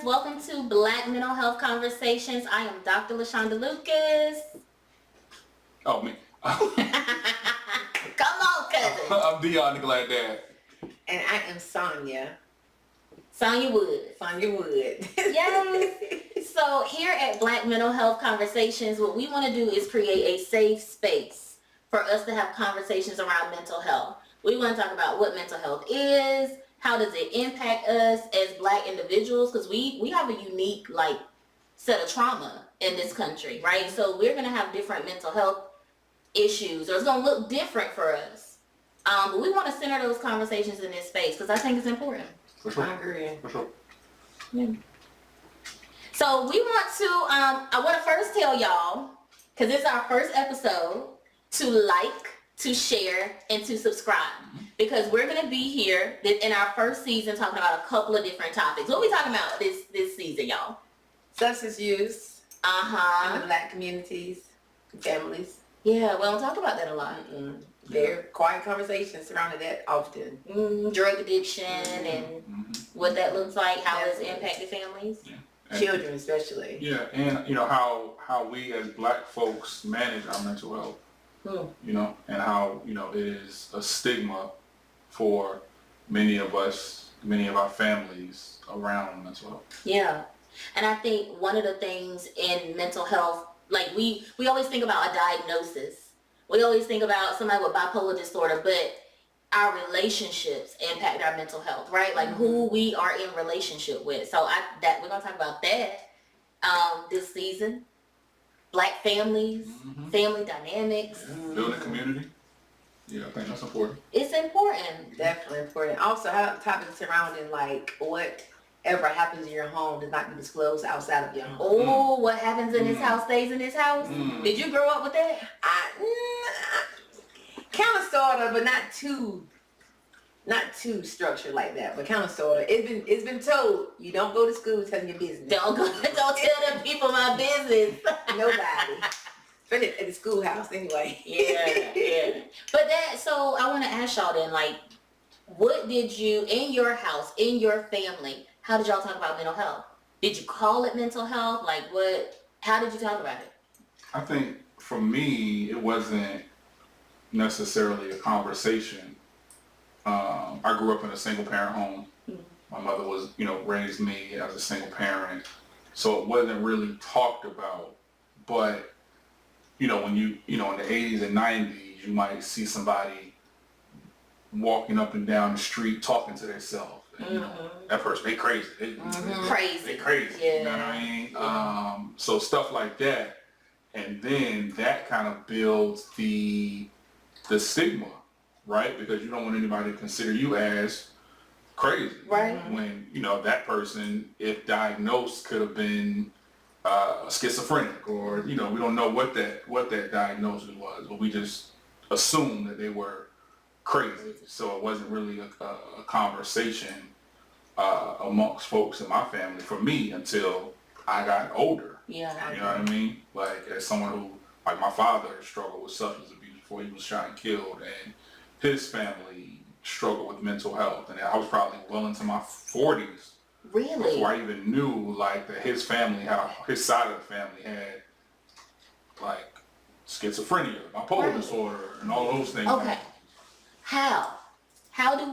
Welcome to Black Mental Health Conversations. I am Dr. Lashaunda Lucas. Oh, me. Come on, cousin. I'm Dion the Gladdaddion. And I am Sonya. Sonya Wood. Sonya Wood. Yes. So here at Black Mental Health Conversations, what we want to do is create a safe space for us to have conversations around mental health. We want to talk about what mental health is, how does it impact us as Black individuals, because we have a unique set of trauma in this country, right? So we're going to have different mental health issues, or it's going to look different for us. But we want to center those conversations in this space because I think it's important. For sure. I agree. For sure. Yeah. So we want to, I want to first tell y'all, because it's our first episode, to like, to share, and to subscribe. Because we're going to be here in our first season talking about a couple of different topics. What are we talking about this season, y'all? Substance use in Uh-huh. the Black communities, families. Yeah, we don't talk about that a lot. Very quiet conversations surrounding that often. Drug addiction and what that looks like, how it's impacted families. Yeah. And, Children especially. yeah, and how we as Black folks manage our mental health. And how, it is a stigma for many of us, many of our families around mental health. Yeah. And I think one of the things in mental health, we always think about a diagnosis. We always think about somebody with bipolar disorder, but our relationships impact our mental health, right? Like who we are in relationship with. So we're going to talk about that this season. Black families, family dynamics. Building community. Yeah, I think that's important. It's important. Definitely important. Also, have topics surrounding whatever happens in your home does not be disclosed outside of your home. Oh, what happens in this house stays in this house? Did you grow up with that? Kind of, sort of, but not too structured like that, but kind of sort of. It's been told you don't go to school telling your business. Don't tell them people my business. Nobody. Especially at the schoolhouse anyway. Yeah. But so I want to ask y'all then, what did you, in your house, in your family, how did y'all talk about mental health? Did you call it mental health? How did you talk about it? I think for me, it wasn't necessarily a conversation. I grew up in a single parent home. My mother was, raised me as a single parent. So it wasn't really talked about. But, when you, in the 80s and 90s, you might see somebody walking up and down the street talking to themselves. And, that person, they crazy. They crazy. Yeah. You know what I mean? Yeah. So stuff like that. And then that kind of builds the stigma. Right? Because you don't want anybody to consider you as crazy. Right. When, that person, if diagnosed, could have been schizophrenic or, we don't know what that diagnosis was, but we just assumed that they were crazy. So it wasn't really a conversation amongst folks in my family for me until I got older. Yeah. You know what I mean? As someone who, my father struggled with substance abuse before he was shot and killed, and his family struggled with mental health, and I was probably well into my 40s. Really? Before I even knew that his family, how his side of the family had schizophrenia, bipolar disorder, and all those things. Okay. How did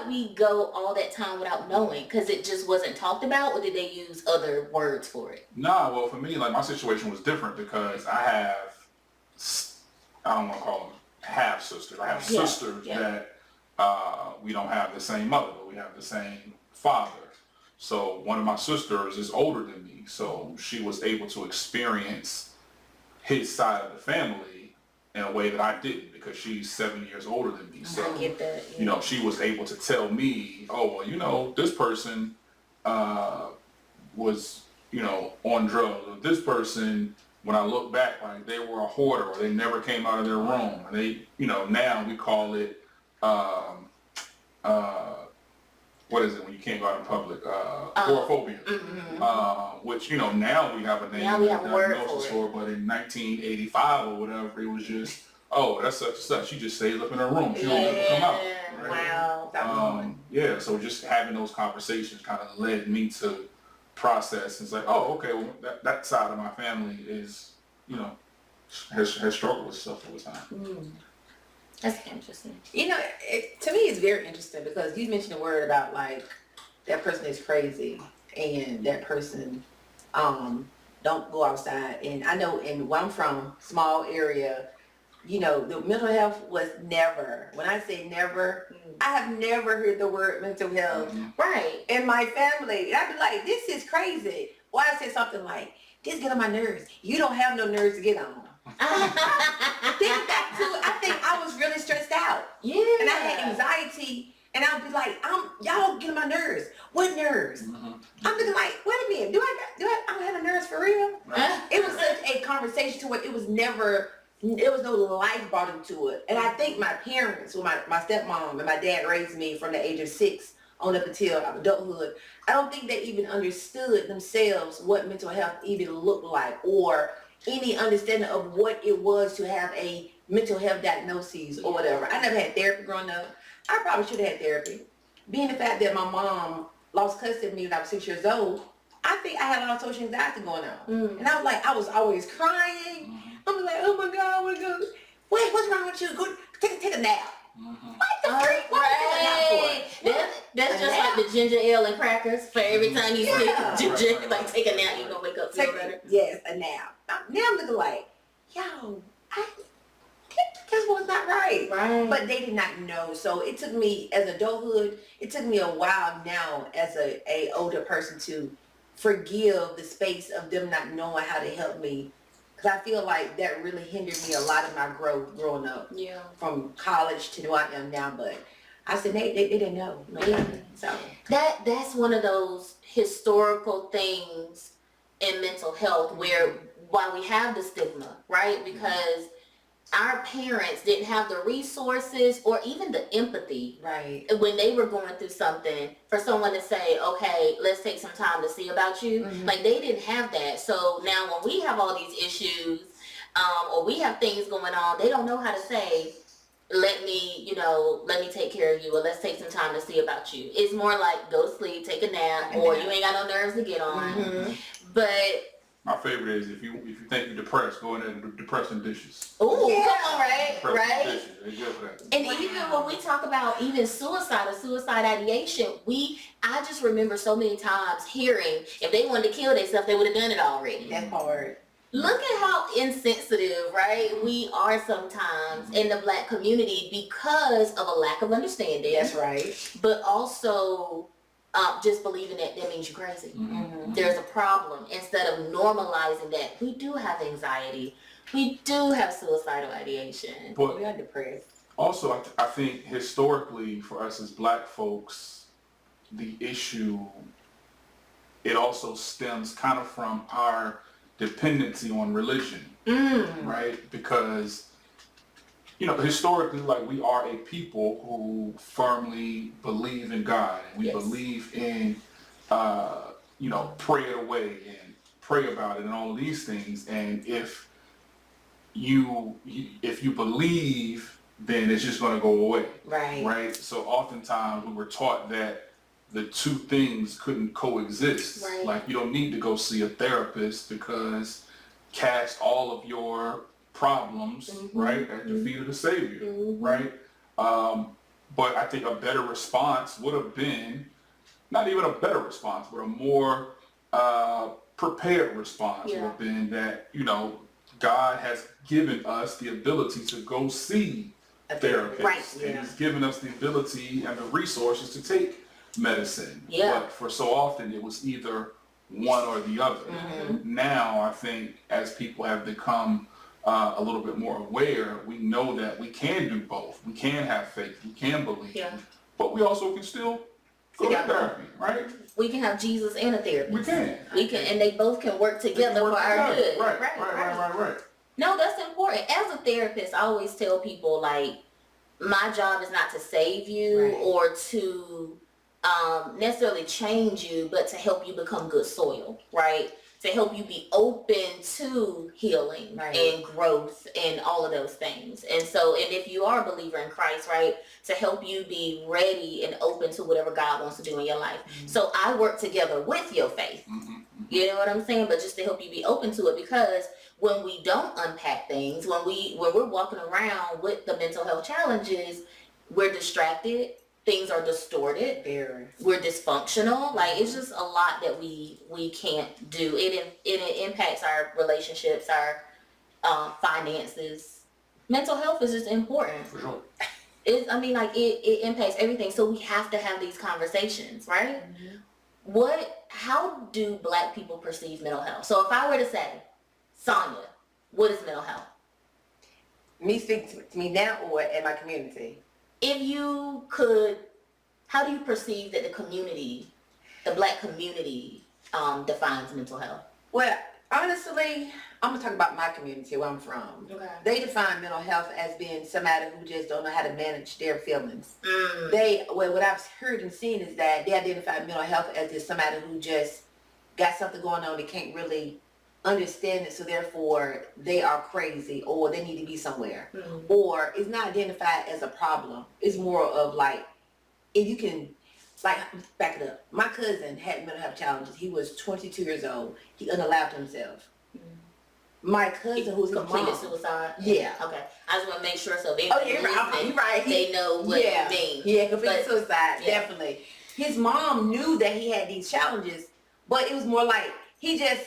we go all that time without knowing? Because it just wasn't talked about, or did they use other words for it? Nah, well, for me, my situation was different because I don't want to call them half sisters. I have sisters that we don't have the same mother, but we have the same father. So one of my sisters is older than me, so she was able to experience his side of the family in a way that I didn't, because she's 7 years older than me. So, I get that. you know, she was able to tell me, oh, well, you know, this person was, you know, on drugs. Or this person, when I look back, like they were a hoarder, or they never came out of their room. And they, you know, now we call it, what is it when you can't go out in public? Agoraphobia. Which, you know, now we have a name, Now we have a word diagnosis for it. but in 1985 or whatever, it was just, oh, that's such and such. She just stays up in her room. She don't ever come out. Right? Wow. Yeah, so just having those conversations kind of led me to process. It's like, oh, okay, well, that side of my family is, you know, has struggled with stuff over time. That's interesting. You know, to me it's very interesting because you mentioned a word about like that person is crazy and that person don't go outside. And I know in where I'm from, small area, you know, the mental health was never, when I say never, I have never heard the word mental health Right. in my family. And I'd be like, this is crazy. Or I say something like, this get on my nerves. You don't have no nerves to get on. Think back to it, I think I was really stressed out. Yeah. And I had anxiety, and I would be like, y'all get on my nerves. What nerves? I'm thinking like, wait a minute, I don't have a nerves for real? It was such a conversation to where it was no life brought into it. And I think my parents, well, my stepmom and my dad raised me from the age of 6 on up until adulthood. I don't think they even understood themselves what mental health even looked like, or any understanding of what it was to have a mental health diagnosis or whatever. I never had therapy growing up. I probably should have had therapy. Being the fact that my mom lost custody of me when I was 6 years old, I think I had a lot of social anxiety going on. And I was like, I was always crying. I'm like, oh my God, I want to go. Wait, what's wrong with you? Go take a nap. What the freak? What Right. That's just like the ginger ale and crackers. For every time you take ginger, like take a nap, you're gonna wake up feel better. Yes, a nap. Now I'm looking like, yo, guess what's not right? Right. But they did not know. So it took me, as adulthood, it took me a while now as a older person to forgive the space of them not knowing how to help me. Because I feel like that really hindered me a lot of my growth growing up. Yeah. From college to where I am now. But I said, they didn't know. So That's one of those historical things in mental health where while we have the stigma, right? Because our parents didn't have the resources or even the empathy right. when they were going through something for someone to say, okay, let's take some time to see about you. Like they didn't have that. So now when we have all these issues or we have things going on, they don't know how to say, let me take care of you, or let's take some time to see about you. It's more like go to sleep, take a nap, or you ain't got no nerves to get on. But my favorite is if you think you're depressed, go in there and do depressing dishes. come on, right? Depressing dishes. They're good for that. And even when we talk about even suicide or suicide ideation, I just remember so many times hearing if they wanted to kill themselves, they would have done it already. That part. Look at how insensitive, right, we are sometimes in the Black community because of a lack of understanding. That's right. But also just believing that means you're crazy. There's a problem. Instead of normalizing that, we do have anxiety. We do have suicidal ideation. But we are depressed. Also, I think historically for us as Black folks, the issue, it also stems kind of from our dependency on religion, right? Because, you know, historically, like we are a people who firmly believe in God, and we believe in, you know, pray it away and pray about it and all of these things. And if you believe, then it's just going to go away, right? So oftentimes we were taught that the two things couldn't coexist. Right. Like you don't need to go see a therapist because cast all of your problems, right, at the feet of the Savior, right? But I think a better response would have been, not even a better response, but a more prepared response would have been that, you know, God has given us the ability to go see a therapist. And He's given us the ability and the resources to take medicine. But for so often it was either one or the other. Now I think as people have become a little bit more aware, we know that we can do both. We can have faith, we can believe, but we also can still go to therapy, right? We can have Jesus and a therapist. We can, and they both can work together for our good. Right. No, that's important. As a therapist, I always tell people, like, my job is not to save you or to necessarily change you, but to help you become good soil, right? To help you be open to healing and growth and all of those things. And so, and if you are a believer in Christ, right, to help you be ready and open to whatever God wants to do in your life. So I work together with your faith. You know what I'm saying? But just to help you be open to it, because when we don't unpack things, when we're walking around with the mental health challenges, we're distracted. Things are distorted. We're dysfunctional. Like, it's just a lot that we can't do. It impacts our relationships, our finances. Mental health is just important. For sure. It impacts everything. So we have to have these conversations, right? How do Black people perceive mental health? So if I were to say, Sonya, what is mental health? Me speak to me now or in my community? If you could, how do you perceive that the Black community, defines mental health? Well, honestly, I'm gonna talk about my community, where I'm from. Okay. They define mental health as being somebody who just don't know how to manage their feelings. What I've heard and seen is that they identify mental health as just somebody who just got something going on, they can't really understand it, so therefore they are crazy or they need to be somewhere. Or it's not identified as a problem. It's more of like, if you can, like, back it up. My cousin had mental health challenges. He was 22 years old. He unalived himself. My cousin, who's completed suicide. Yeah. Okay. I just want to make sure so they you're right. They know what you mean. Yeah, completed suicide. Yeah. Definitely. His mom knew that he had these challenges, but it was more like he just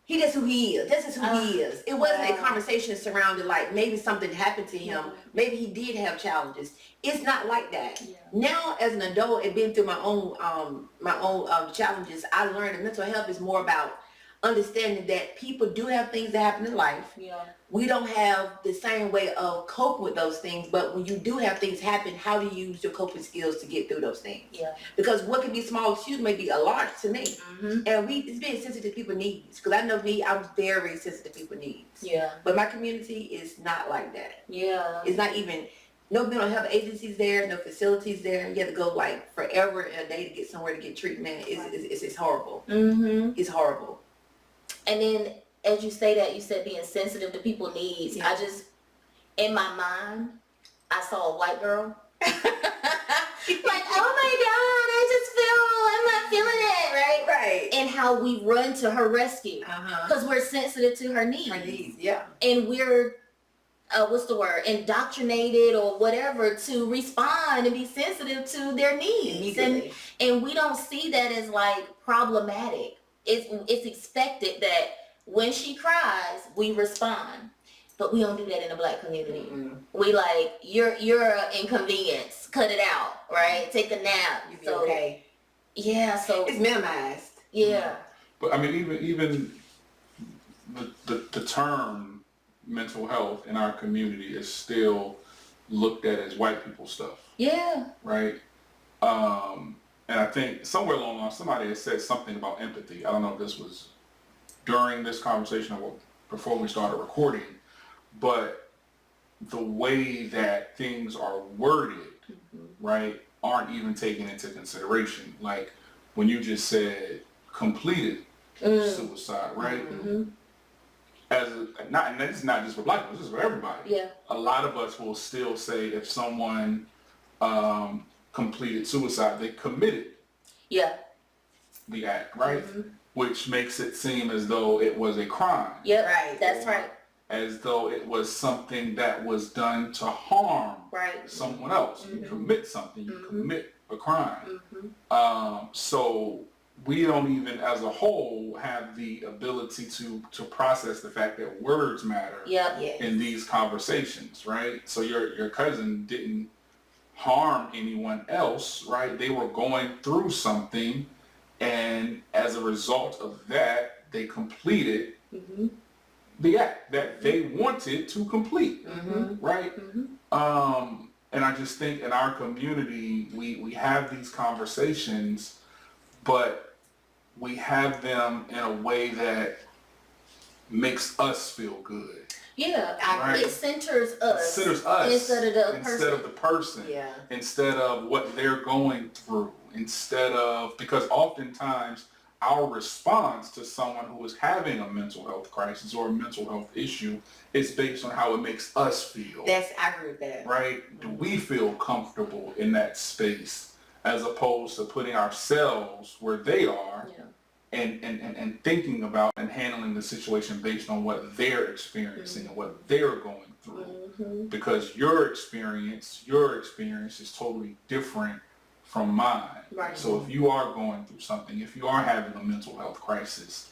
who he is. This is who he is. It wasn't a conversation surrounded like maybe something happened to him. Maybe he did have challenges. It's not like that. Now, as an adult and been through my own challenges, I learned that mental health is more about understanding that people do have things that happen in life. We don't have the same way of coping with those things, but when you do have things happen, how do you use your coping skills to get through those things? Because what can be small to you may be a large to me. And it's being sensitive to people's needs. Because I know me, I'm very sensitive to people's needs. But my community is not like that. It's not even, no mental health agencies there, no facilities there. You have to go like forever a day to get somewhere to get treatment. It's horrible. It's horrible. And then, as you say that, you said being sensitive to people's needs. I just, in my mind, I saw a white girl. Like, oh my God, I'm not feeling it, right? And how we run to her rescue. Because we're sensitive to her needs. And we're, indoctrinated or whatever to respond and be sensitive to their needs. And we don't see that as like problematic. It's expected that when she cries, we respond, but we don't do that in the Black community. We like, you're an inconvenience, cut it out, right? Take a nap. You'll be okay. Yeah, so it's minimized. But I mean, even the term mental health in our community is still looked at as white people stuff. Right. And I think somewhere along the line, somebody has said something about empathy. I don't know if this was during this conversation or before we started recording, but the way that things are worded, right, aren't even taken into consideration. Like when you just said completed suicide, right? And this is not just for Black people, this is for everybody. A lot of us will still say if someone completed suicide, they committed the act, right? Which makes it seem as though it was a crime. That's right. As though it was something that was done to harm someone else. You commit something, you commit a crime. So we don't even as a whole have the ability to process the fact that words matter in these conversations, right? So your cousin didn't harm anyone else, right? They were going through something, and as a result of that, they completed the act that they wanted to complete, right? And I just think in our community, we have these conversations, but we have them in a way that makes us feel good. Yeah, right? It centers us. Instead of the person. Yeah. Instead of what they're going through. Because oftentimes our response to someone who is having a mental health crisis or a mental health issue is based on how it makes us feel. I agree with that. Right? Do we feel comfortable in that space as opposed to putting ourselves where they are and thinking about and handling the situation based on what they're experiencing and what they're going through. Because your experience is totally different from mine. Right. So if you are going through something, if you are having a mental health crisis,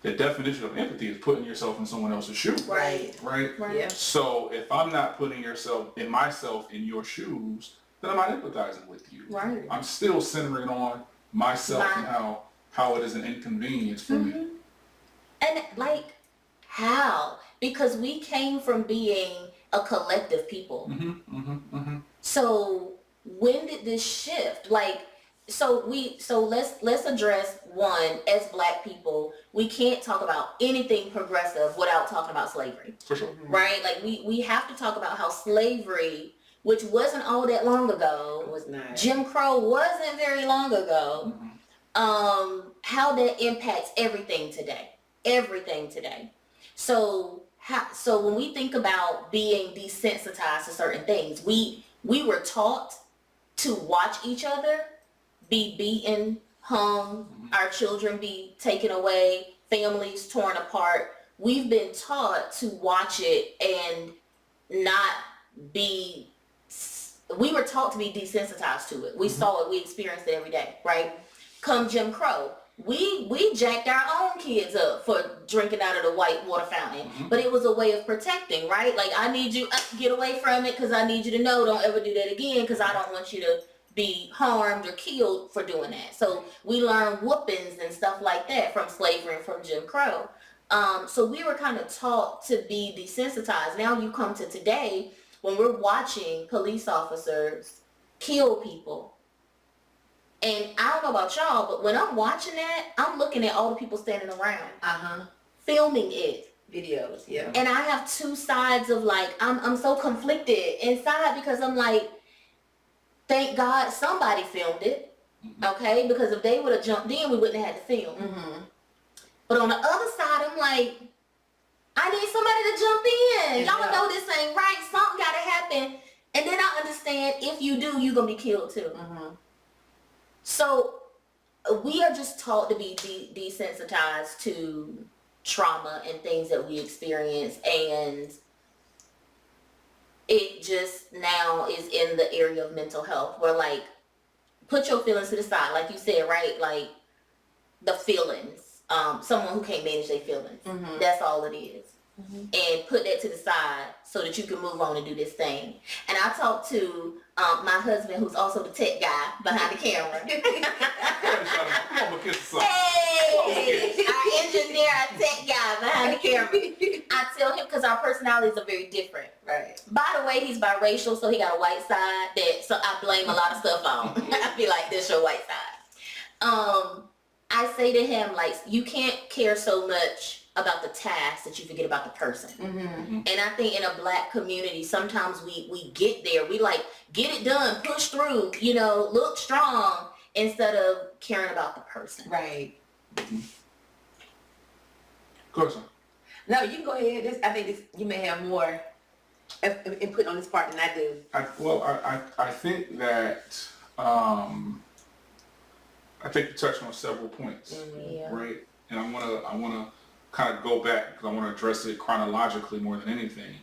the definition of empathy is putting yourself in someone else's shoes. Right. Yeah. So if I'm not putting myself in your shoes, then I'm not empathizing with you. Right. I'm still centering on myself and how it is an inconvenience for me. And how? Because we came from being a collective people. So when did this shift? So let's address one, as Black people, we can't talk about anything progressive without talking about slavery. For sure. Right? We have to talk about how slavery, which wasn't all that long ago, Was not. Jim Crow wasn't very long ago, how that impacts everything today. So when we think about being desensitized to certain things, we were taught to watch each other be beaten, hung, our children be taken away, families torn apart. We've been taught to watch it and not be, we were taught to be desensitized to it. We saw it, we experienced it every day, right? Come Jim Crow, we jacked our own kids up for drinking out of the white water fountain, but it was a way of protecting, right? I need you, get away from it because I need you to know, don't ever do that again because I don't want you to be harmed or killed for doing that. So we learned whoopings and stuff like that from slavery and from Jim Crow. So we were kind of taught to be desensitized. Now you come to today when we're watching police officers kill people. And I don't know about y'all, but when I'm watching that, I'm looking at all the people standing around, filming it. Videos, yeah. And I have two sides of I'm so conflicted inside because I'm like, thank God somebody filmed it, okay? Because if they would have jumped in, we wouldn't have had to film. But on the other side, I'm like, I need somebody to jump in. Y'all know this ain't right. Something got to happen. And then I understand if you do, you're going to be killed too. So we are just taught to be desensitized to trauma and things that we experience. And it just now is in the area of mental health where put your feelings to the side, like you said, right? The feelings, someone who can't manage their feelings. That's all it is. And put that to the side so that you can move on and do this thing. And I talked to my husband, who's also the tech guy behind the camera. Hey, our engineer, our tech guy behind the camera. I tell him because our personalities are very different. Right. By the way, he's biracial, so he got a white side so I blame a lot of stuff on. I be like, this your white side. I say to him, you can't care so much about the task that you forget about the person. And I think in a Black community, sometimes we get there. We get it done, push through, look strong instead of caring about the person. Right. Go ahead. No, you can go ahead. I think you may have more input on this part than I do. I think that I think you touched on several points, right? And I wanna kind of go back because I want to address it chronologically more than anything,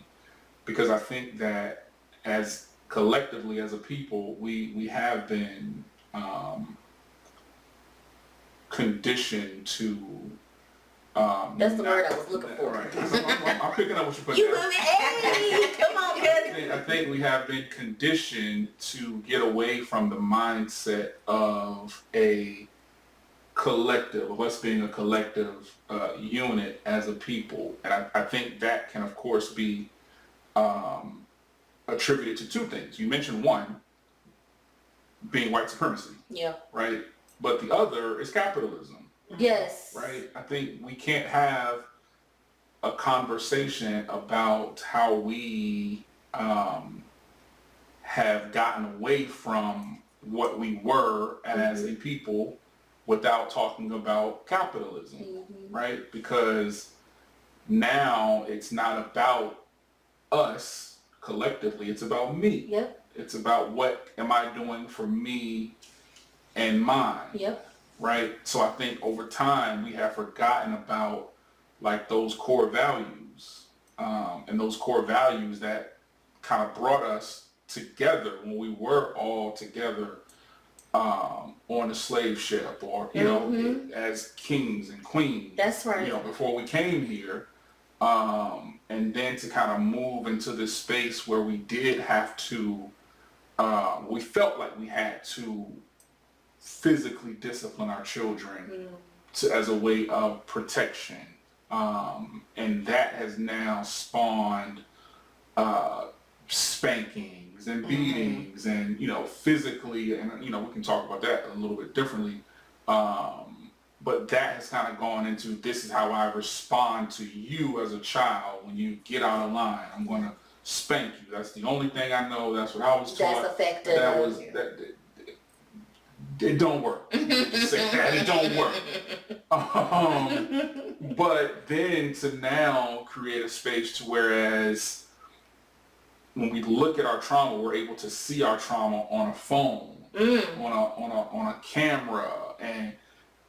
because I think that as collectively as a people, we have been conditioned to. That's the word I was looking for. Right. I'm picking up what you're putting You down. moving? Hey, come on, cousin. I think we have been conditioned to get away from the mindset of a collective, of us being a collective unit as a people. And I think that can, of course, be attributed to two things. You mentioned one being white supremacy, Yeah. right? But the other is capitalism, Yes. right? I think we can't have a conversation about how we have gotten away from what we were as a people without talking about capitalism, right? Because now it's not about us collectively, it's about me. Yep. It's about what am I doing for me and mine. Yep. Right? So I think over time we have forgotten about like those core values, and those core values that kind of brought us together when we were all together on the slave ship, or you know, as kings and queens. That's right. You know, before we came here, and then to kind of move into this space where we did have to, we felt like we had to physically discipline our children as a way of protection, and that has now spawned spankings and beatings and, you know, physically, and, you know, we can talk about that a little bit differently, but that has kind of gone into, this is how I respond to you as a child when you get out of line. I'm going to spank you. That's the only thing I know. That's what I was taught. That's effective. That was it don't work. Just say that it don't work. But then to now create a space to whereas when we look at our trauma, we're able to see our trauma on a phone, on a camera, and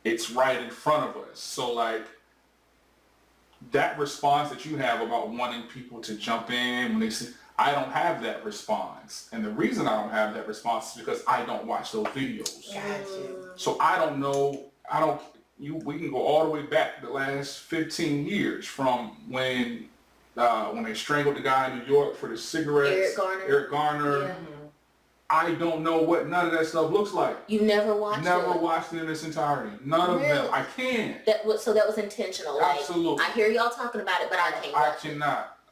it's right in front of us. So like that response that you have about wanting people to jump in when they see, I don't have that response. And the reason I don't have that response is because I don't watch those videos. Gotcha. So I don't know, we can go all the way back the last 15 years from when they strangled the guy in New York for the cigarettes. Eric Garner. Yeah. I don't know what none of that stuff looks like. You never watched it? Never watched it in its entirety. None of them. I can't. So that was intentional. Like, Absolutely. I hear y'all talking about it, but I can't watch it.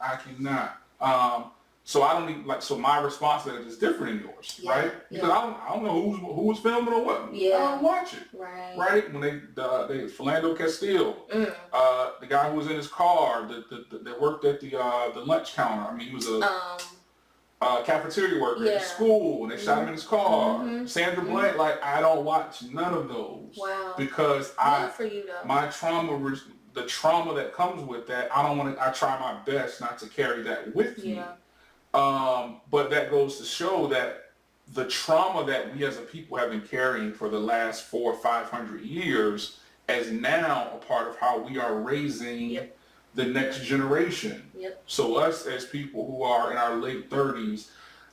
I cannot. So I don't even so my response to that is different than yours, right? Because I don't know who was filming or what. Yeah. I don't watch it. Right? When they Philando Castile, the guy who was in his car that worked at the lunch counter. I mean, he was a cafeteria worker at school, and they shot him in his car. Sandra Bland, like, I don't watch none of those. Wow. Because Good for you, though. my trauma, the trauma that comes with that, I try my best not to carry that with me. But that goes to show that the trauma that we as a people have been carrying for the last 400 or 500 years is now a part of how we are raising the next generation. So us as people who are in our late 30s,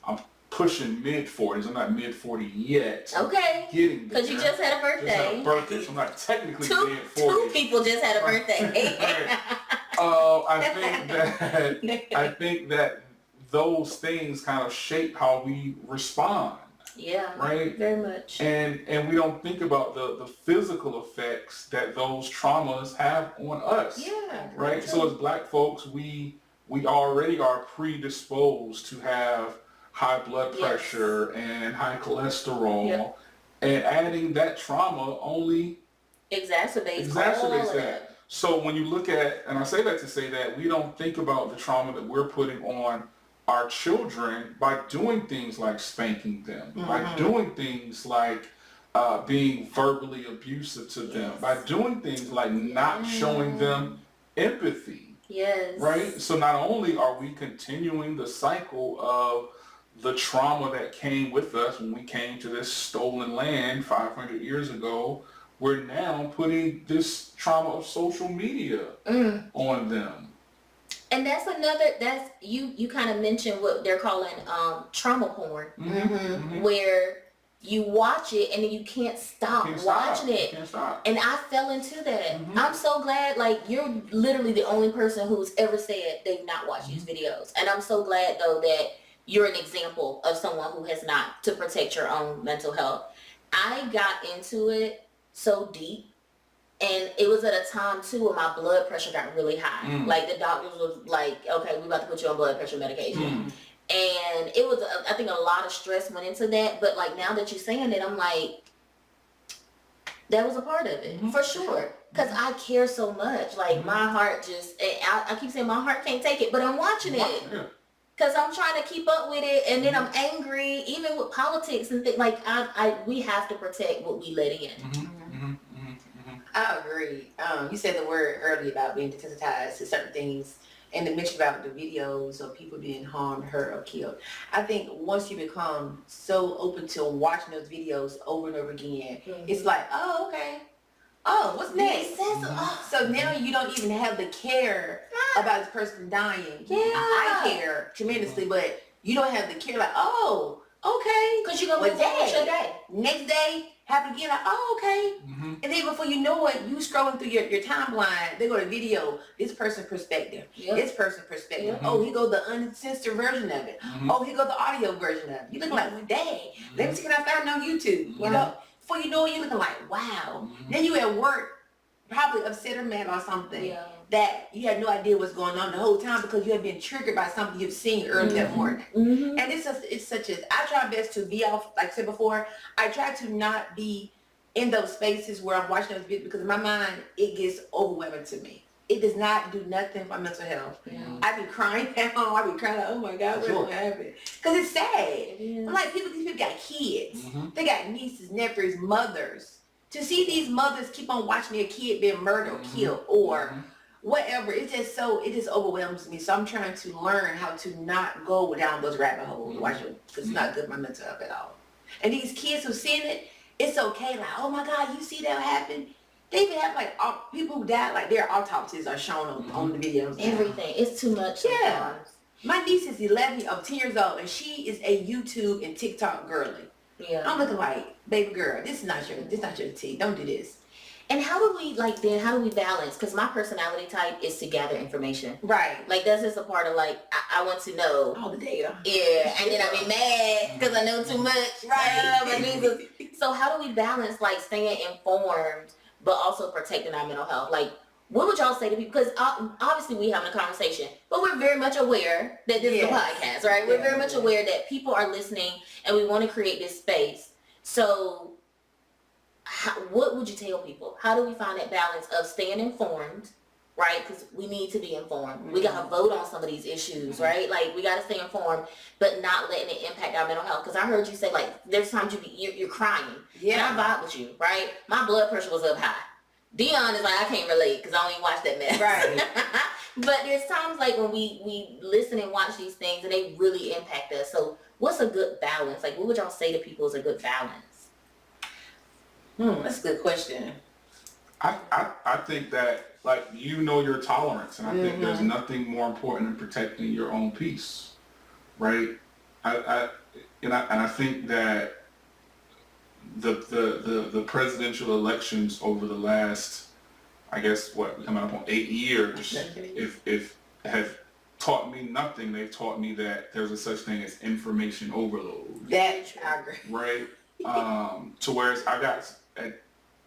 I'm pushing mid 40s. I'm not mid 40 yet. Okay. Getting there. Because you just had a birthday. Just had a birthday, so I'm not technically mid 40s. Two people just had a birthday. I think that those things kind of shape how we respond. Yeah. Right? Very much. And we don't think about the physical effects that those traumas have on us. Yeah. Right? So as Black folks, we already are predisposed to have high blood pressure and high cholesterol. And adding that trauma only exacerbates all of that. So when you look at, and I say that to say that we don't think about the trauma that we're putting on our children by doing things like spanking them, by doing things like being verbally abusive to them, by doing things like not showing them empathy. Right? So not only are we continuing the cycle of the trauma that came with us when we came to this stolen land 500 years ago, we're now putting this trauma of social media on them. And that's you kind of mentioned what they're calling trauma porn, where you watch it and then you can't stop watching it. And I fell into that. I'm so glad, like, you're literally the only person who's ever said they've not watched these videos. And I'm so glad, though, that you're an example of someone who has not, to protect your own mental health. I got into it so deep And it was at a time too where my blood pressure got really high. Like the doctors was like, okay, we about to put you on blood pressure medication. And it was, I think a lot of stress went into that. But like now that you're saying it, I'm like, that was a part of it, for sure. Because I care so much. Like my heart just, I keep saying my heart can't take it, but I'm watching it. Because I'm trying to keep up with it, and then I'm angry, even with politics and things. Like, we have to protect what we let in. I agree. You said the word earlier about being desensitized to certain things, and the mention about the videos of people being harmed, hurt, or killed. I think once you become so open to watching those videos over and over again, it's like, oh, okay. Oh, what's next? So now you don't even have the care about this person dying. Yeah. I care tremendously, but you don't have the care like, oh, okay. Because you're going to move on with your day. Next day, happen again, like, oh, okay. And then before you know it, you scrolling through your timeline, they go to video, this person's perspective, this person's perspective. Oh, here go the uncensored version of it. Oh, here go the audio version of it. You look like, well, dang, let me see what I found on YouTube. You know? Before you know it, you're looking like, wow. Then you at work, probably upset or mad about something that you had no idea what's going on the whole time because you had been triggered by something you've seen early that morning. And it's such as, I try best to be off, like I said before, I try to not be in those spaces where I'm watching those videos because in my mind, it gets overwhelming to me. It does not do nothing for my mental health. I be crying at home. I be crying like, oh my God, what's going to happen? Because it's sad. I'm like, these people got kids. They got nieces, nephews, mothers. To see these mothers keep on watching their kid being murdered or killed or whatever, it just overwhelms me. So I'm trying to learn how to not go down those rabbit holes, watch it, because it's not good for my mental health at all. And these kids who seen it, it's okay. Like, oh my God, you see that happen? They even have like people who died, like their autopsies are shown on the videos. Everything. It's too much. Yeah. My niece is 10 years old, and she is a YouTube and TikTok girly. I'm looking like, baby girl, this is not your tea. Don't do this. And how do we balance? Because my personality type is to gather information. Right. Like that's just a part of like, I want to know. All the data. Yeah. And then I be mad because I know too much. Right. So how do we balance like staying informed but also protecting our mental health? Like, what would y'all say to people? Because obviously we having a conversation, but we're very much aware that this is a podcast, right? We're very much aware that people are listening and we want to create this space. So what would you tell people? How do we find that balance of staying informed, right? Because we need to be informed. We got to vote on some of these issues, right? Like, we got to stay informed, but not letting it impact our mental health. Because I heard you say, like, there's times you're crying. Yeah. And I vibe with you, right? My blood pressure was up high. Dion is like, I can't relate because I don't even watch that mess. Right. But there's times like when we listen and watch these things and they really impact us. So what's a good balance? Like, what would y'all say to people is a good balance? That's a good question. I think that, like, you know your tolerance, and I think there's nothing more important than protecting your own peace, right? I think that the presidential elections over the last, I guess, we're coming up on 8 years, if have taught me nothing, they've taught me that there's a such thing as information overload. That I agree. Right? To whereas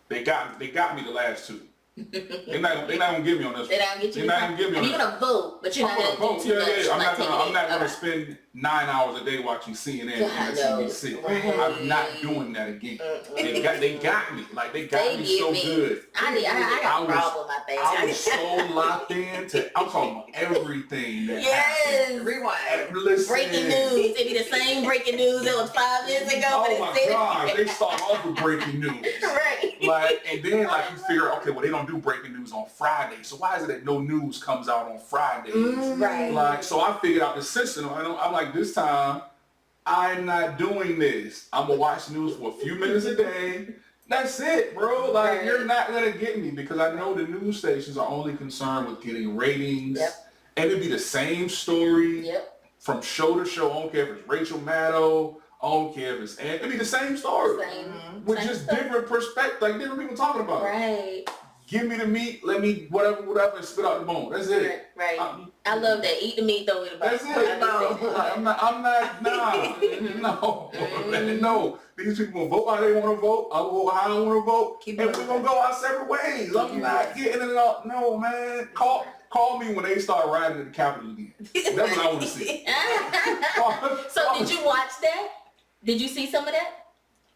they got me the last two. They're not gonna give me on this. They're not gonna give me. You're gonna vote, but you're not gonna vote. do too much. I'm not gonna spend 9 hours a day watching CNN and MSNBC. I'm not doing that again. They got me. Like, they got me so good. I got a problem with my face. I was so locked in to, I'm talking about everything that happened. Rewind. Listen. Breaking news. It be the same breaking news that was 5 years ago. Oh my God. They start off with breaking news. Right. Like, and then like you figure, okay, well, they don't do breaking news on Friday. So why is it that no news comes out on Fridays? Right. Like, so I figured out the system. I'm like, this time, I'm not doing this. I'm gonna watch news for a few minutes a day. That's it, bro. Like, you're not gonna get me because I know the news stations are only concerned with getting ratings. And it'd be the same story from show to show. I don't care if it's Rachel Maddow. I don't care if it's it'd be the same story. With just different perspectives, like different people talking about it. Right. give me the meat, let me whatever, and spit out the bone. That's it. Right. I love that. Eat the meat, throw it in the That's bone. it. I'm not, no. No. These people will vote how they want to vote. I'll vote how I want to vote. And we're going to go our separate ways. I'm not getting it all. No, man. Call me when they start riding at the Capitol again. That's what I want to see. So did you watch that? Did you see some of that?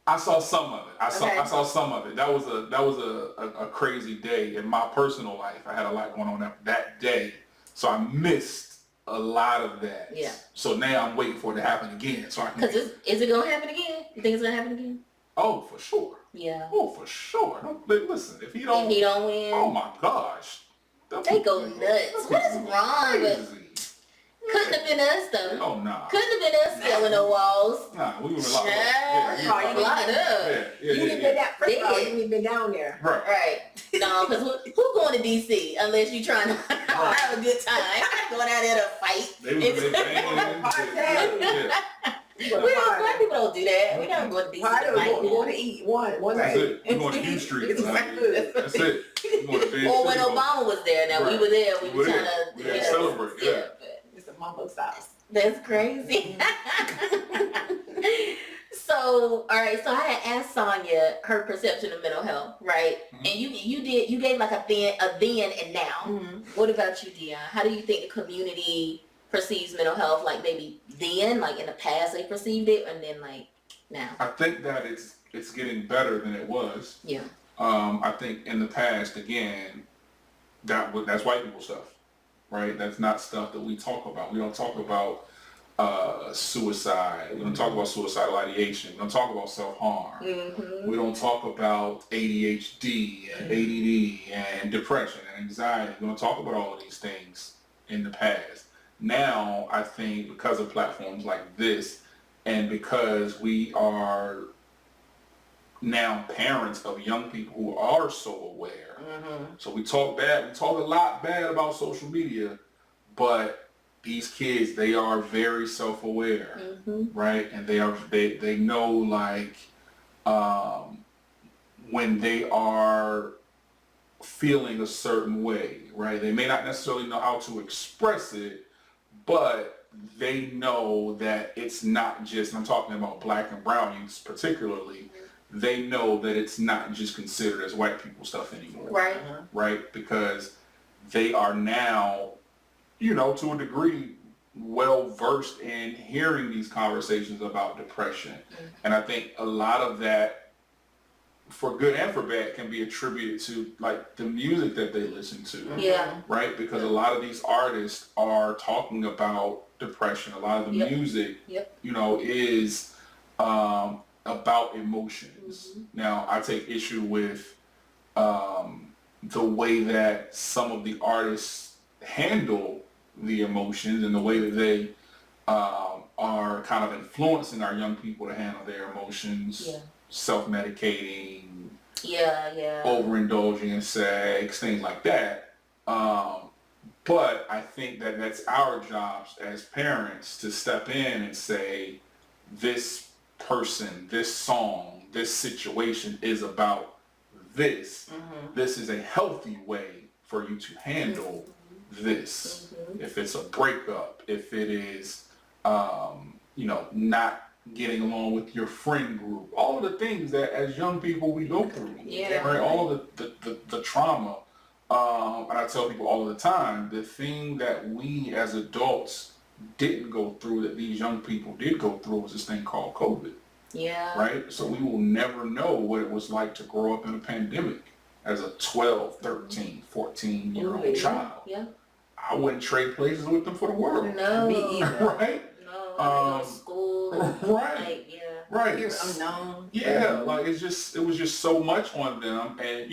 I saw some of it. I saw some of it. That was a crazy day in my personal life. I had a lot going on that day. So I missed a lot of that. Yeah. So now I'm waiting for it to happen again. So I can. Because is it gonna happen again? You think it's gonna happen again? Oh, for sure. Yeah. Oh, for sure. Listen, if he don't win. Oh my gosh. They go nuts. What is wrong with? Couldn't have been us though. Oh nah. Couldn't have been us scaling the walls. Nah, we were locked up. Yeah, locked up. You didn't been down. First of all, you didn't been down there. Right. No, because who going to DC unless you trying to have a good time? I'm not going out there to fight. They was Black people don't do that. We don't go to DC to fight. We want to eat one That's night. it. We going to U Street. Exactly. That's it. We going to Or when Obama was there, now we were there. We were trying to celebrate. Yeah. It's a mumbo style. That's crazy. So, all right. So I had asked Sonya her perception of mental health, right? Mm-hmm. And you gave like a then and now. Mm-hmm. What about you, Dion? How do you think the community perceives mental health? Like maybe then, like in the past, they perceived it, and then like now. I think that it's getting better than it was. Yeah. I think in the past, again, that's white people stuff, right? That's not stuff that we talk about. We don't talk about suicide. We don't talk about suicidal ideation. We don't talk about self-harm. Mm-hmm. We don't talk about ADHD and ADD and depression and anxiety. We don't talk about all of these things in the past. Now, I think because of platforms like this and because we are now parents of young people who are so aware. Mm-hmm. So we talk a lot bad about social media, but these kids, they are very self-aware, mm-hmm. right? And they know like when they are feeling a certain way, right? They may not necessarily know how to express it, but they know that it's not just, I'm talking about black and brown youths particularly, mm-hmm. they know that it's not just considered as white people stuff anymore. Right. Right? Because they are now, to a degree, well versed in hearing these conversations about depression. Mm-hmm. And I think a lot of that, for good and for bad, can be attributed to like the music that they listen to. Yeah. Right? Because a lot of these artists are talking about depression. A lot of the music, is about emotions. Mm-hmm. Now, I take issue with the way that some of the artists handle the emotions and the way that they are kind of influencing our young people to handle their emotions, self-medicating, overindulging in sex, things like that. But I think that that's our jobs as parents to step in and say, this person, this song, this situation is about this. Mm-hmm. This is a healthy way for you to handle this. Mm-hmm. If it's a breakup, if it is, not getting along with your friend group, all of the things that as young people we go through, right? All of the trauma. And I tell people all the time, the thing that we as adults didn't go through that these young people did go through was this thing called COVID. Yeah. Right? So we will never know what it was like to grow up in a pandemic as a 12, 13, 14-year-old child. Yeah. I wouldn't trade places with them for the world. No. Me either. Right? No. School. Right. Right. You're unknown. Yeah. Like it was just so much on them. And,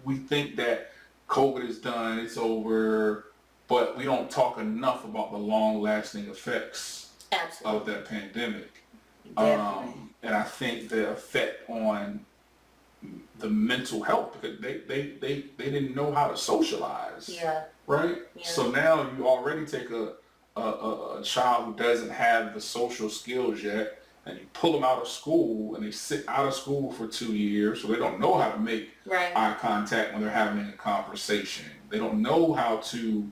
we think that COVID is done, it's over, but we don't talk enough about the long-lasting effects of that pandemic. And I think the effect on the mental health, because they didn't know how to socialize. Yeah. Right? Yeah. So now you already take a child who doesn't have the social skills yet, and you pull them out of school and they sit out of school for 2 years, so they don't know how to make eye contact when they're having a conversation. They don't know how to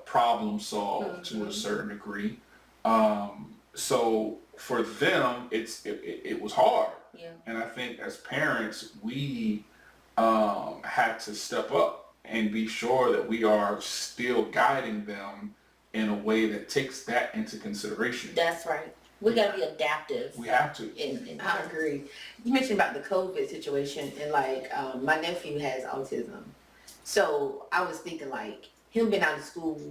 problem solve to a certain degree. So for them, it was hard. Yeah. And I think as parents, we had to step up and be sure that we are still guiding them in a way that takes that into consideration. That's right. We gotta be adaptive. We have to. I agree. You mentioned about the COVID situation, and like my nephew has autism, so I was thinking like him being out of school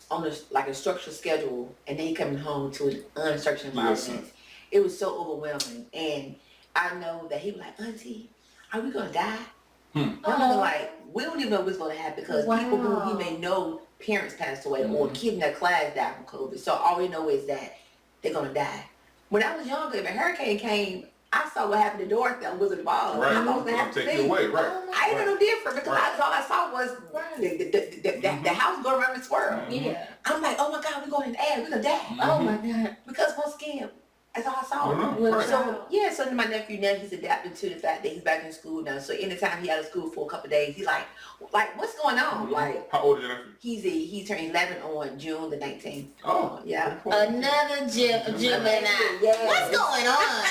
on a structured schedule, and then he coming home to an unstructured environment. It was so overwhelming, and I know that he was like, Auntie, are we gonna die? I'm like, we don't even know what's gonna happen because people who he may know parents passed away or kids in their class died from COVID. So all we know is that they're gonna die. When I was younger, if a hurricane came, I saw what happened to Dorothy on Wizard of Oz. Right. I was Gonna take you away, right? I ain't no different because all I saw was the house go around and swirl. Yeah. I'm like, oh my God, we're going in the air, we're gonna die. Oh my God. Because once again, that's all I saw. Right. So yeah, so my nephew now he's adapted to the fact that he's back in school now. So anytime he out of school for a couple of days, he's like what's going on? Like, how old is your nephew? He turned 11 on June the 19th. Oh, yeah. Another Gemini. Yeah. What's going on?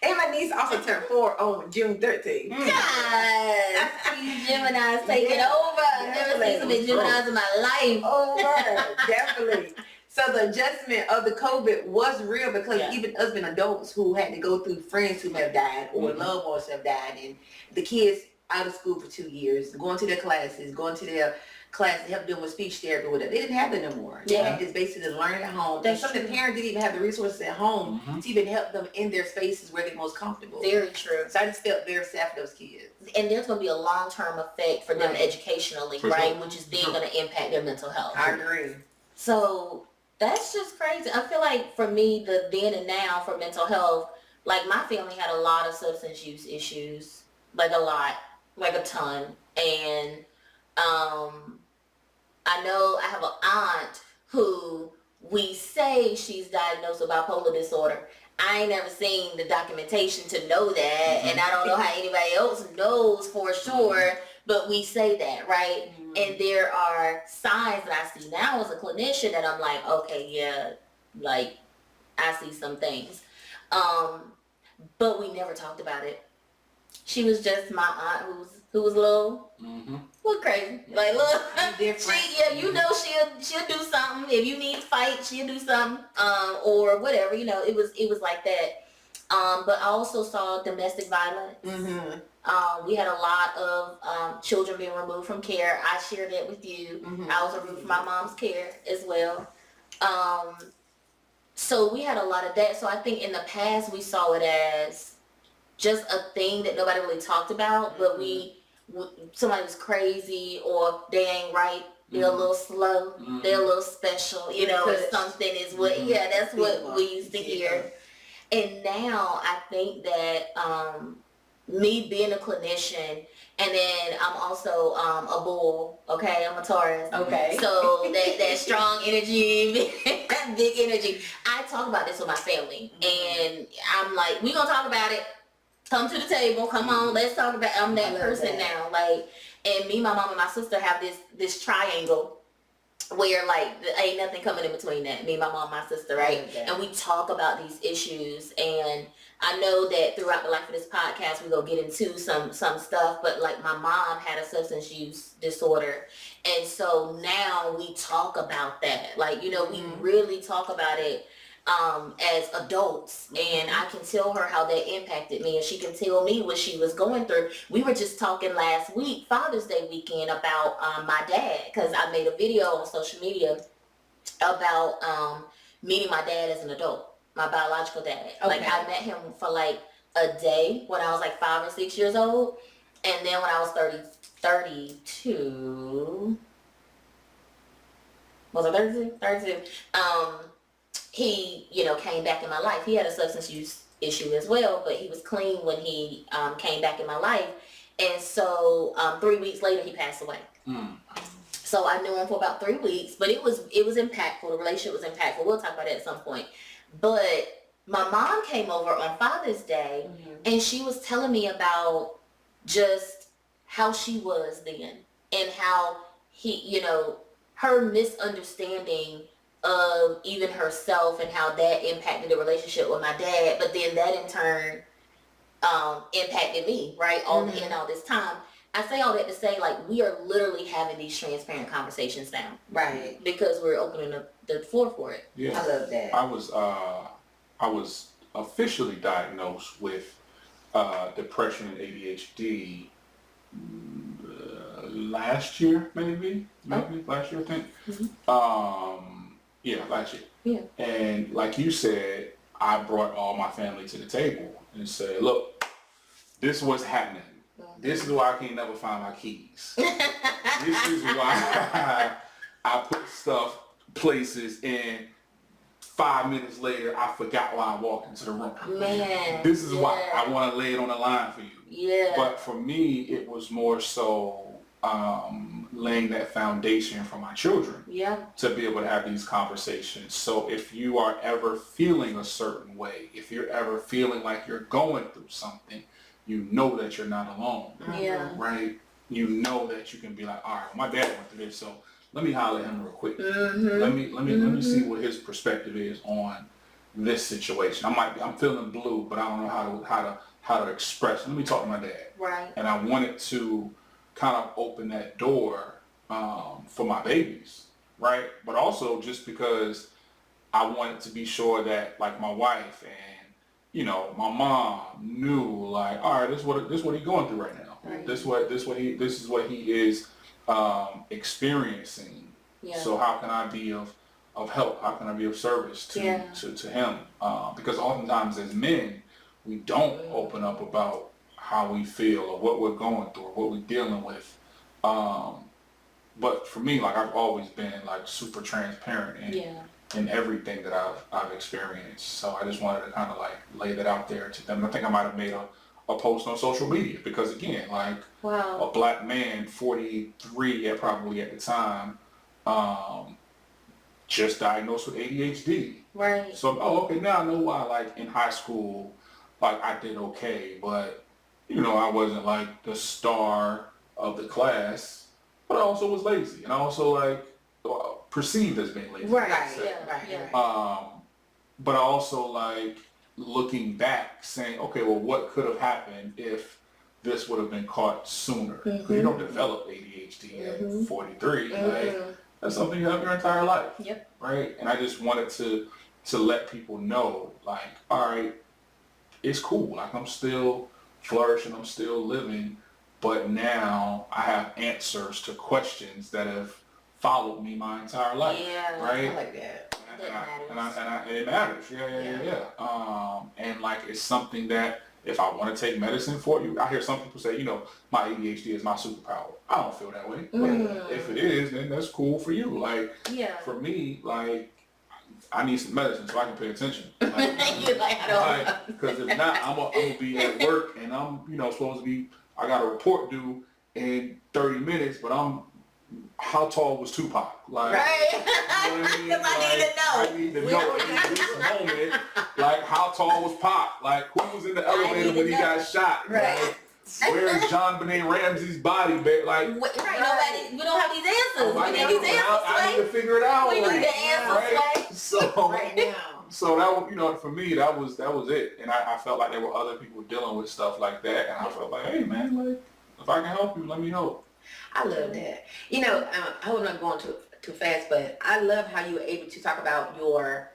And my niece also turned 4 on June 13th. God, these Geminis taking over. I've never seen so many Geminis in my life. Oh, definitely. So the adjustment of the COVID was real because even us being adults who had to go through friends who have died or loved ones who have died, and the kids out of school for 2 years, going to their classes, to help them with speech therapy or whatever. They didn't have that no more. They had just basically learn at home. And some of the parents didn't even have the resources at home to even help them in their spaces where they're most comfortable. Very true. So I just felt very sad for those kids. And there's going to be a long-term effect for them educationally, right? Which is then going to impact their mental health. I agree. So that's just crazy. I feel like for me, the then and now for mental health, like my family had a lot of substance use issues, like a lot, like a ton. And I know I have an aunt who we say she's diagnosed with bipolar disorder. I ain't never seen the documentation to know that, and I don't know how anybody else knows for sure, but we say that, right? And there are signs that I see now as a clinician that I'm like, okay, yeah, like I see some things. But we never talked about it. She was just my aunt who was little, look crazy, like look, she'll do something. If you need to fight, she'll do something, or whatever, it was like that. But I also saw domestic violence. We had a lot of children being removed from care. I shared that with you. I was removed from my mom's care as well. So we had a lot of that. So I think in the past we saw it as just a thing that nobody really talked about, but somebody was crazy or they ain't right, they're a little slow, they're a little special, or something is what, that's what we used to hear. And now I think that me being a clinician, and then I'm also a bull, okay? I'm a Taurus. Okay. So that strong energy, big energy. I talk about this with my family, and I'm like, we gonna talk about it. Come to the table. Come on, let's talk about it. I'm that person now. Like, and me, my mom, and my sister have this triangle where like ain't nothing coming in between that. Me, my mom, my sister, right? And we talk about these issues. And I know that throughout the life of this podcast, we're gonna get into some stuff. But like my mom had a substance use disorder, and so now we talk about that. Like we really talk about it. As adults, and I can tell her how that impacted me, and she can tell me what she was going through. We were just talking last week, Father's Day weekend, about my dad, because I made a video on social media about meeting my dad as an adult, my biological dad. Like I met him for like a day when I was like 5 or 6 years old, and then when I was 32, was I 32? 32. He, came back in my life. He had a substance use issue as well, but he was clean when he came back in my life. And so 3 weeks later, he passed away. So I knew him for about 3 weeks, but it was impactful. The relationship was impactful. We'll talk about that at some point. But my mom came over on Father's Day, and she was telling me about just how she was then, and how her misunderstanding of even herself, and how that impacted the relationship with my dad, but then that in turn impacted me, right? All this time. I say all that to say, like, we are literally having these transparent conversations now, Right? because we're opening up the floor for it. Yeah. I love that. I was officially diagnosed with depression and ADHD last year, maybe last year, I think. Last year. Yeah. And like you said, I brought all my family to the table and said, look, this is what's happening. This is why I can never find my keys. This is why I put stuff places, and 5 minutes later I forgot why I walked into the room. Man. This is why I want to lay it on the line for you. Yeah. But for me, it was more so laying that foundation for my children. Yeah. To be able to have these conversations. So if you are ever feeling a certain way, if you're ever feeling like you're going through something, you know that you're not alone. Yeah. Right? You know that you can be like, all right, well, my dad went through this, so let me holler at him real quick. Let me see what his perspective is on this situation. I'm feeling blue, but I don't know how to express it. Let me talk to my dad. Right. And I wanted to kind of open that door for my babies, right? But also just because I wanted to be sure that, like, my wife and my mom knew, like, all right, this is what he's going through right now. Right. This is what he is experiencing. Yeah. So how can I be of help? How can I be of service to him? Because oftentimes as men, we don't open up about how we feel or what we're going through or what we're dealing with. But for me, like, I've always been like super transparent in everything that I've experienced. So I just wanted to kind of like lay that out there to them. I think I might have made a post on social media because, again, like, a black man, 43 probably at the time, just diagnosed with ADHD. Right. So, okay, now I know why, like, in high school, like, I did okay, but, I wasn't like the star of the class, but I also was lazy, and I also, like, perceived as being lazy. Right. But I also, like, looking back, saying, okay, well, what could have happened if this would have been caught sooner? Because you don't develop ADHD at 43. Like, that's something you have your entire life. Yep. Right? And I just wanted to let people know, like, all right, it's cool. Like, I'm still flourishing, I'm still living, but now I have answers to questions that have followed me my entire life. Yeah. Right? I like that. And it matters. Yeah. And like, it's something that if I want to take medicine for you, I hear some people say, my ADHD is my superpower. I don't feel that way. But if it is, then that's cool for you. Like, for me, like, I need some medicine so I can pay attention. Like, You're like, I don't. Because if not, I'm gonna be at work and I'm, supposed to be. I got a report due in 30 minutes, but how tall was Tupac? Like, right. You know what I mean? I need to know. I need to know in this moment, like, how tall was Pac? Like, who was in the elevator when he got shot? Right. Like, where's John Benet Ramsey's body? Like, Nobody, we don't have these answers. We need these answers, I need to figure it out. We need the answers, right? So Right now. So that was, for me, that was it. And I felt like there were other people dealing with stuff like that, and I felt like, hey man, like, if I can help you, let me know. I love that. I hope I'm not going too fast, but I love how you were able to talk about your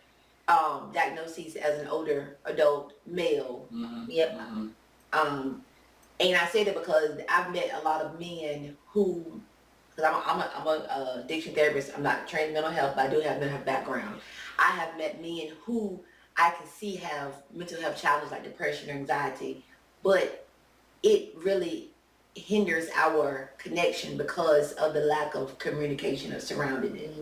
diagnoses as an older adult male. Yep. And I say that because I've met a lot of men who, because I'm a addiction therapist. I'm not trained in mental health, but I do have mental health background. I have met men who I can see have mental health challenges like depression or anxiety, but it really hinders our connection because of the lack of communication surrounding it.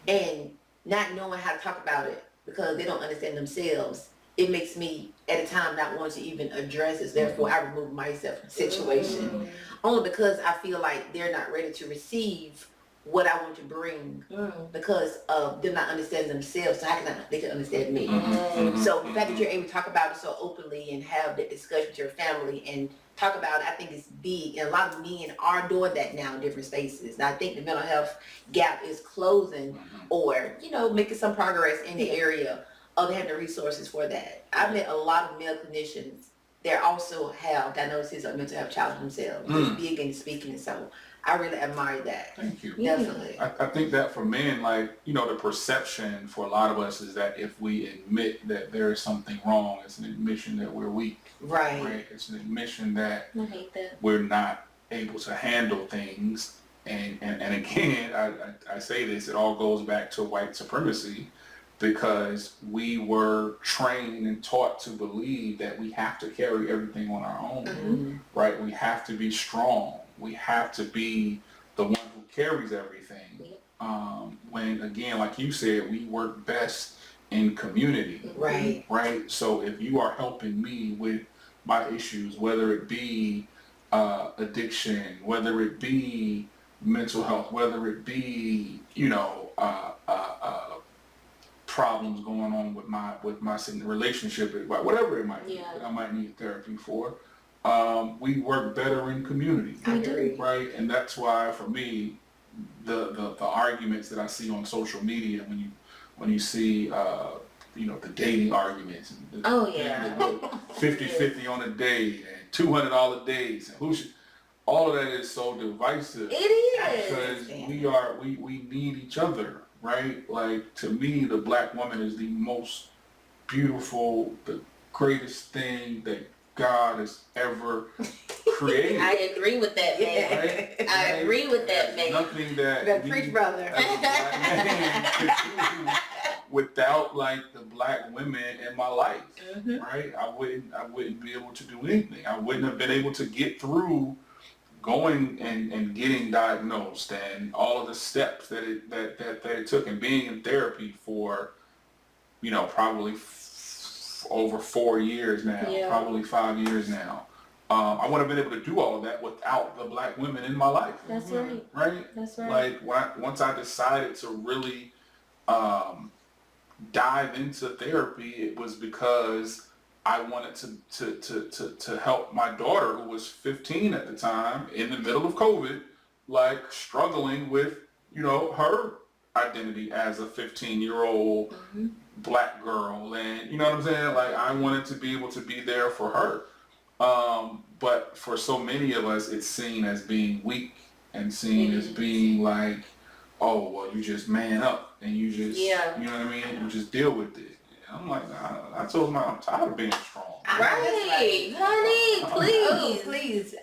And not knowing how to talk about it because they don't understand themselves, it makes me at a time not want to even address it. Therefore, I remove myself from the situation. Only because I feel like they're not ready to receive what I want to bring because of them not understanding themselves. So how can they can understand me? So the fact that you're able to talk about it so openly and have that discussion with your family and talk about it, I think it's big. And a lot of men are doing that now in different spaces. And I think the mental health gap is closing or, you know, making some progress in the area of having the resources for that. I've met a lot of male clinicians that also have diagnoses of mental health challenges themselves. It's big in speaking. So I really admire that. Thank you. Definitely. I think that for men, like, you know, the perception for a lot of us is that if we admit that there is something wrong, it's an admission that we're weak. Right. It's an admission that I hate that. we're not able to handle things. And again, I say this, it all goes back to white supremacy, because we were trained and taught to believe that we have to carry everything on our own, right? We have to be strong. We have to be the one who carries everything. When, again, like you said, we work best in community. Right. Right? So if you are helping me with my issues, whether it be addiction, whether it be mental health, whether it be, you know, problems going on with my relationship, whatever it might be that I might need therapy for, we work better in community. I agree. Right? And that's why for me, the arguments that I see on social media when you see you know, the dating arguments and the, 50-50 on a date and $200 dates and who should, all of that is so divisive. It is. Because we need each other, right? Like, to me, the black woman is the most beautiful, the greatest thing that God has ever created. I agree with that, man. Right? I agree with that, man. Nothing that The preach brother. as a black man could do without, like, the black women in my life, right? I wouldn't be able to do anything. I wouldn't have been able to get through going and getting diagnosed and all of the steps that it took, and being in therapy for, you know, probably over 4 years now, probably 5 years now. I wouldn't have been able to do all of that without the black women in my life. That's right. Right? That's right. Like, once I decided to really dive into therapy, it was because I wanted to help my daughter, who was 15 at the time, in the middle of COVID, like, struggling with, you know, her identity as a 15-year-old black girl. And, you know what I'm saying? Like, I wanted to be able to be there for her. But for so many of us, it's seen as being weak and seen as being like, oh, well, you just man up and you just, you know what I mean? You just deal with it. And I'm like, nah, I told my, I'm tired of being strong. Right, honey, please. Oh, please.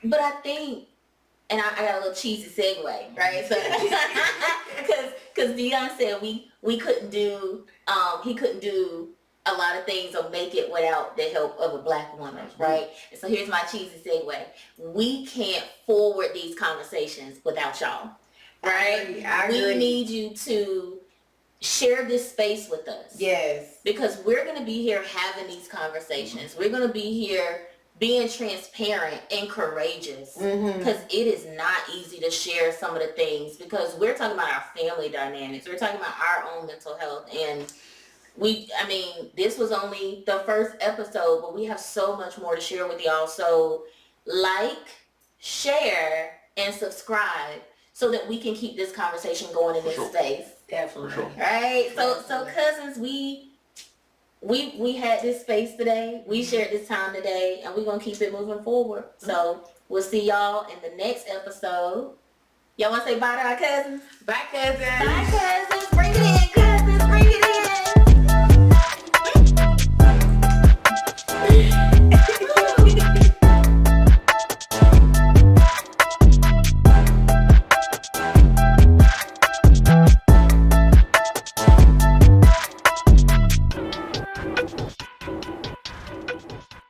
But I think, and I got a little cheesy segue, right? So, because Dion said we couldn't do, he couldn't do a lot of things or make it without the help of a black woman, right? And so here's my cheesy segue. We can't forward these conversations without y'all, right? I agree. We need you to share this space with us. Yes. Because we're going to be here having these conversations. We're going to be here being transparent and courageous, because it is not easy to share some of the things, because we're talking about our family dynamics. We're talking about our own mental health, and this was only the first episode, but we have so much more to share with y'all. So like, share, and subscribe so that we can keep this conversation going in this space. Definitely. For sure. Right? So cousins, we had this space today. We shared this time today, and we're going to keep it moving forward. So we'll see y'all in the next episode. Y'all want to say bye to our cousins? Bye, cousins. Bye, cousins.